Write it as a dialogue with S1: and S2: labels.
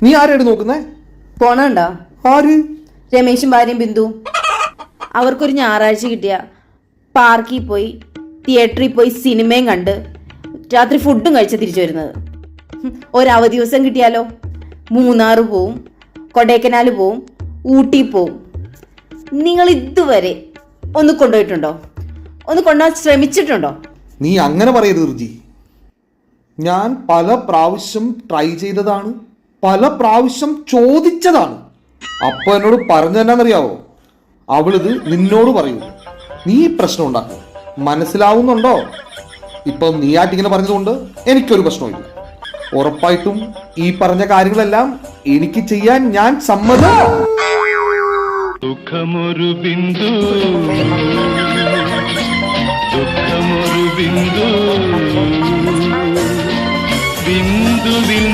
S1: നീ ആരെയാണ് നോക്കുന്നേ?
S2: പോണുണ്ടോ?
S1: ആര്?
S2: രമേശും ഭാര്യയും ബിന്ദു. അവർക്കൊരു ഞായറാഴ്ച കിട്ടിയ പാർക്കിൽ പോയി തിയേറ്ററിൽ പോയി സിനിമയും കണ്ട് രാത്രി ഫുഡും കഴിച്ച് തിരിച്ചു വരുന്നത്. ഒരവധി ദിവസം കിട്ടിയാലോ മൂന്നാർ പോവും, കൊടൈക്കനാൽ പോവും, ഊട്ടി പോവും. നിങ്ങൾ ഇതുവരെ ഒന്ന് കൊണ്ടുപോയിട്ടുണ്ടോ? ഒന്ന് കൊണ്ടുപോകാൻ ശ്രമിച്ചിട്ടുണ്ടോ?
S1: നീ അങ്ങനെ പറയരുത് ഋജി. ഞാൻ പല പ്രാവശ്യം ട്രൈ ചെയ്തതാണ്, പല പ്രാവശ്യം ചോദിച്ചതാണ്. അപ്പൊ എന്നോട് പറഞ്ഞു തന്നാന്നറിയാവോ? അവളിത് നിന്നോട് പറയൂ. നീ പ്രശ്നം ഉണ്ടാക്കും. മനസ്സിലാവുന്നുണ്ടോ? ഇപ്പൊ നീ ആയിട്ടിങ്ങനെ പറഞ്ഞതുകൊണ്ട് എനിക്കൊരു പ്രശ്നമില്ല. ഉറപ്പായിട്ടും ഈ പറഞ്ഞ കാര്യങ്ങളെല്ലാം എനിക്ക് ചെയ്യാൻ ഞാൻ സമ്മതം.
S3: ദുഃഖമൊരു ബിന്ദു, ദുഃഖമൊരു ബിന്ദു, ബിന്ദുവിൽ